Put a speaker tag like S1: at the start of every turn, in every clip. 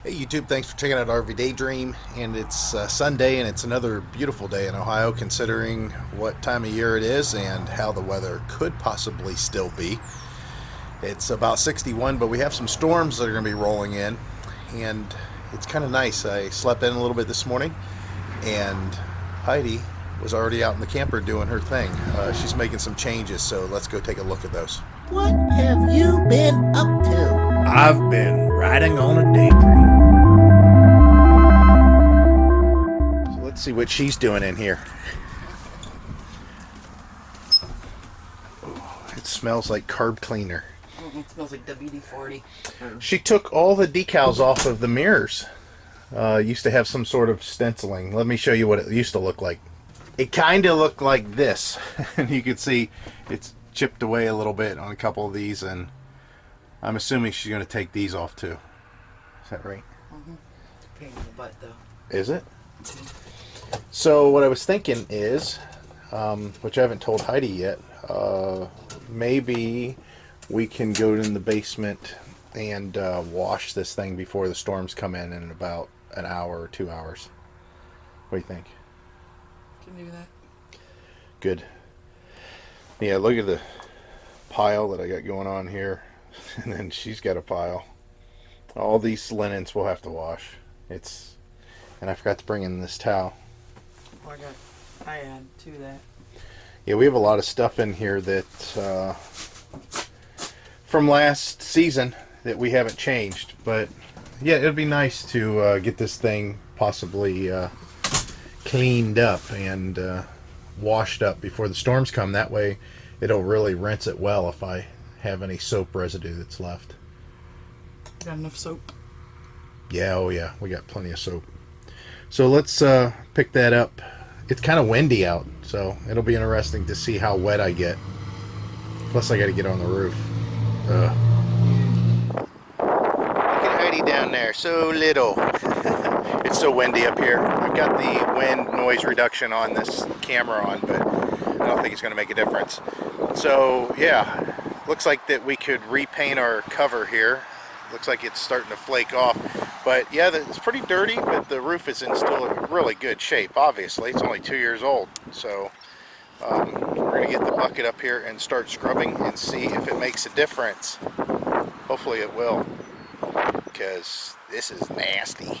S1: Hey YouTube, thanks for checking out RV Daydream. And it's Sunday, and it's another beautiful day in Ohio considering what time of year it is and how the weather could possibly still be. It's about 61, but we have some storms that are going to be rolling in, and it's kind of nice. I slept in a little bit this morning, and Heidi was already out in the camper doing her thing. She's making some changes, so let's go take a look at those.
S2: What have you been up to?
S1: I've been riding on a daydream. So let's see what she's doing in here. It smells like carb cleaner.
S2: It smells like WD-40.
S1: She took all the decals off of the mirrors. Used to have some sort of stenciling. Let me show you what it used to look like. It kind of looked like this. And you can see it's chipped away a little bit on a couple of these, and I'm assuming she's going to take these off too. Is that right?
S2: Mm-hmm. Pain in the butt, though.
S1: Is it? So what I was thinking is, which I haven't told Heidi yet, maybe we can go in the basement and wash this thing before the storms come in about an hour or 2 hours. What do you think?
S2: Can do that.
S1: Good. Yeah, look at the pile that I got going on here. And then she's got a pile. All these linens we'll have to wash. And I forgot to bring in this towel.
S2: Oh, I add to that.
S1: Yeah, we have a lot of stuff in here that from last season that we haven't changed. But yeah, it'd be nice to get this thing possibly cleaned up and washed up before the storms come. That way it'll really rinse it well if I have any soap residue that's left.
S2: Got enough soap?
S1: Yeah, oh yeah, we got plenty of soap. So let's pick that up. It's kind of windy out, so it'll be interesting to see how wet I get. Plus I got to get on the roof. Look at Heidi down there, so little. It's so windy up here. I've got the wind noise reduction on this camera on, but I don't think it's going to make a difference. So yeah, looks like that we could repaint our cover here. Looks like it's starting to flake off. But yeah, it's pretty dirty, but the roof is in still really good shape. Obviously, it's only 2 years old. So we're going to get the bucket up here and start scrubbing and see if it makes a difference. Hopefully it will, because this is nasty.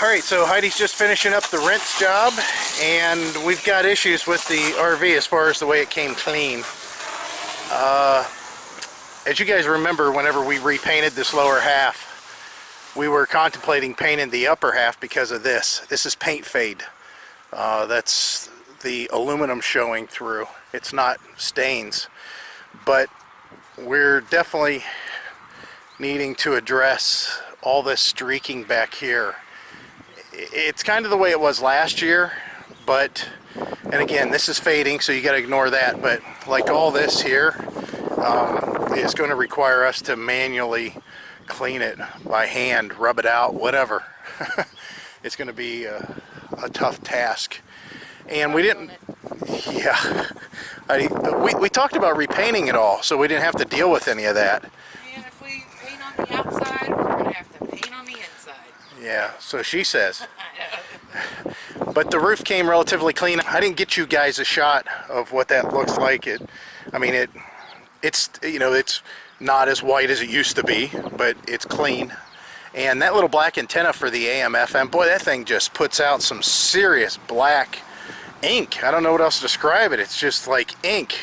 S1: Alright, so Heidi's just finishing up the rinse job, and we've got issues with the RV as far as the way it came clean. As you guys remember, whenever we repainted this lower half, we were contemplating painting the upper half because of this. This is paint fade. That's the aluminum showing through. It's not stains. But we're definitely needing to address all this streaking back here. It's kind of the way it was last year, but, and again, this is fading, so you got to ignore that, but like all this here is going to require us to manually clean it by hand, rub it out, whatever. It's going to be a tough task. And we didn't, yeah, we talked about repainting it all, so we didn't have to deal with any of that.
S2: And if we paint on the outside, we're going to have to paint on the inside.
S1: Yeah, so she says. But the roof came relatively clean. I didn't get you guys a shot of what that looks like. It's you know, it's not as white as it used to be, but it's clean. And that little black antenna for the AM/FM, boy, that thing just puts out some serious black ink. I don't know what else to describe it. It's just like ink.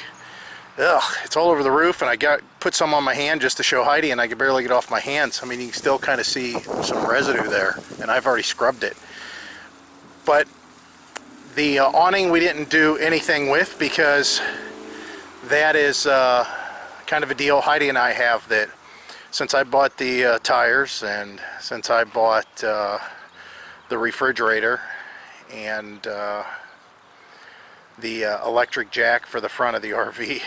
S1: Ugh, it's all over the roof, and I put some on my hand just to show Heidi, and I could barely get off my hands. I mean, you can still kind of see some residue there, and I've already scrubbed it. But the awning we didn't do anything with, because that is kind of a deal Heidi and I have, that since I bought the tires, and since I bought the refrigerator and the electric jack for the front of the RV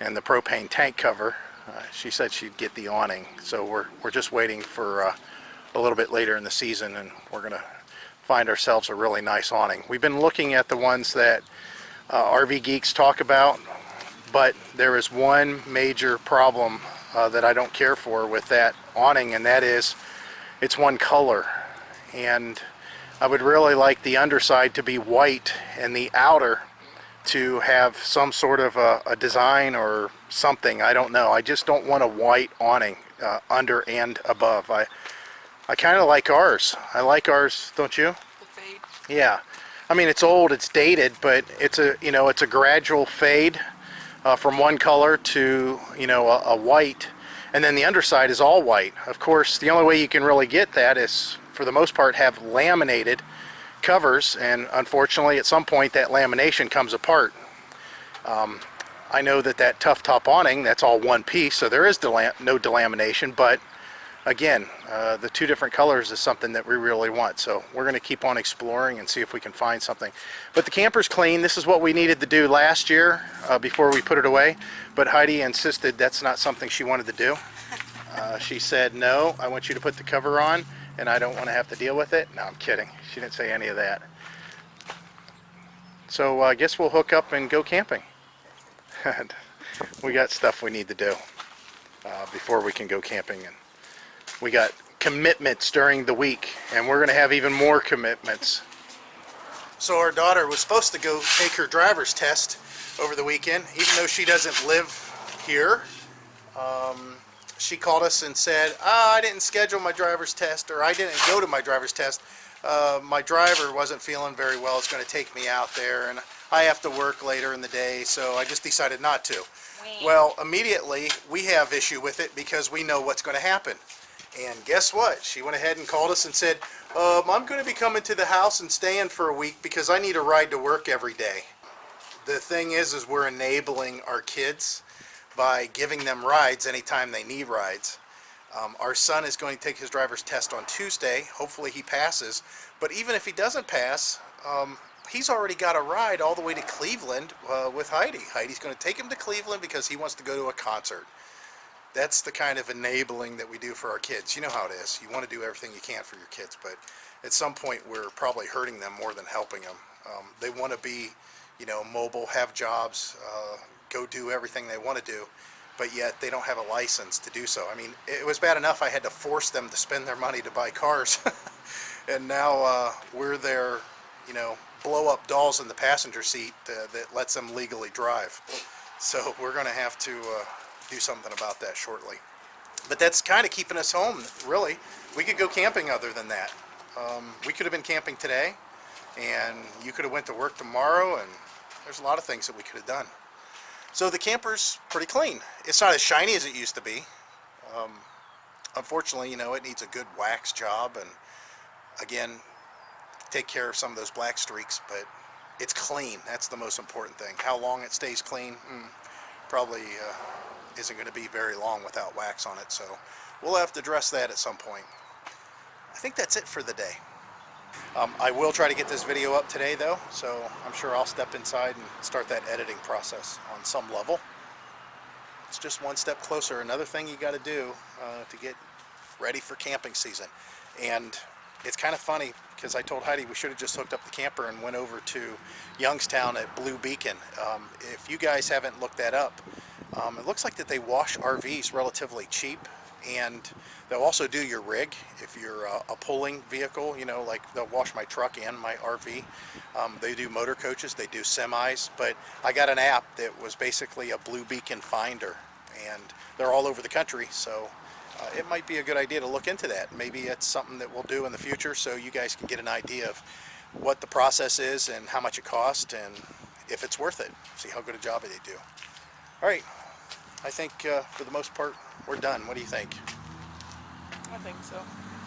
S1: and the propane tank cover, she said she'd get the awning. So we're just waiting for a little bit later in the season, and we're going to find ourselves a really nice awning. We've been looking at the ones that RV geeks talk about, but there is one major problem that I don't care for with that awning, and that is it's one color. And I would really like the underside to be white and the outer to have some sort of a design or something. I don't know. I just don't want a white awning under and above. I kind of like ours. I like ours, don't you?
S2: The fade.
S1: Yeah. I mean, it's old, it's dated, but it's a gradual fade from one color to, a white, and then the underside is all white. Of course, the only way you can really get that is, for the most part, have laminated covers, and unfortunately at some point that lamination comes apart. I know that tough top awning, that's all one piece, so there is no delamination, but again, the two different colors is something that we really want, so we're going to keep on exploring and see if we can find something. But the camper's clean. This is what we needed to do last year before we put it away, but Heidi insisted that's not something she wanted to do. She said, no, I want you to put the cover on, and I don't want to have to deal with it. No, I'm kidding. She didn't say any of that. So I guess we'll hook up and go camping. We got stuff we need to do before we can go camping, and we got commitments during the week, and we're going to have even more commitments. So our daughter was supposed to go take her driver's test over the weekend, even though she doesn't live here. She called us and said, I didn't schedule my driver's test, or I didn't go to my driver's test. My driver wasn't feeling very well. It's going to take me out there, and I have to work later in the day, so I just decided not to. Well, immediately we have issue with it because we know what's going to happen. And guess what? She went ahead and called us and said, I'm going to be coming to the house and staying for a week because I need a ride to work every day. The thing is we're enabling our kids by giving them rides anytime they need rides. Our son is going to take his driver's test on Tuesday. Hopefully he passes. But even if he doesn't pass, he's already got a ride all the way to Cleveland with Heidi. Heidi's going to take him to Cleveland because he wants to go to a concert. That's the kind of enabling that we do for our kids. You know how it is. You want to do everything you can for your kids, but at some point we're probably hurting them more than helping them. They want to be, mobile, have jobs, go do everything they want to do, but yet they don't have a license to do so. I mean, it was bad enough I had to force them to spend their money to buy cars, and now we're their, blow-up dolls in the passenger seat that lets them legally drive. So we're going to have to do something about that shortly. But that's kind of keeping us home, really. We could go camping other than that. We could have been camping today, and you could have went to work tomorrow, and there's a lot of things that we could have done. So the camper's pretty clean. It's not as shiny as it used to be. Unfortunately, you know, it needs a good wax job, and again, take care of some of those black streaks, but it's clean. That's the most important thing. How long it stays clean, probably isn't going to be very long without wax on it, so we'll have to address that at some point. I think that's it for the day. I will try to get this video up today though, so I'm sure I'll step inside and start that editing process on some level. It's just one step closer. Another thing you got to do to get ready for camping season. And it's kind of funny because I told Heidi we should have just hooked up the camper and went over to Youngstown at Blue Beacon. If you guys haven't looked that up, it looks like that they wash RVs relatively cheap, and they'll also do your rig if you're a pulling vehicle. You know, like they'll wash my truck and my RV. They do motor coaches, they do semis, but I got an app that was basically a Blue Beacon finder, and they're all over the country, so it might be a good idea to look into that. Maybe it's something that we'll do in the future so you guys can get an idea of what the process is and how much it costs and if it's worth it. See how good a job they do. All right, I think for the most part we're done. What do you think?
S2: I think so.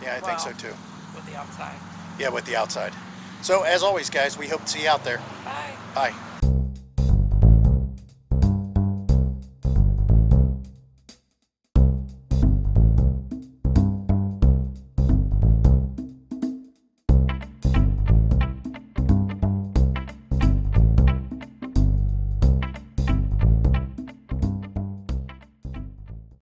S1: Yeah, I think so too.
S2: With the outside.
S1: Yeah, with the outside. So as always, guys, we hope to see you out there.
S2: Bye.
S1: Bye.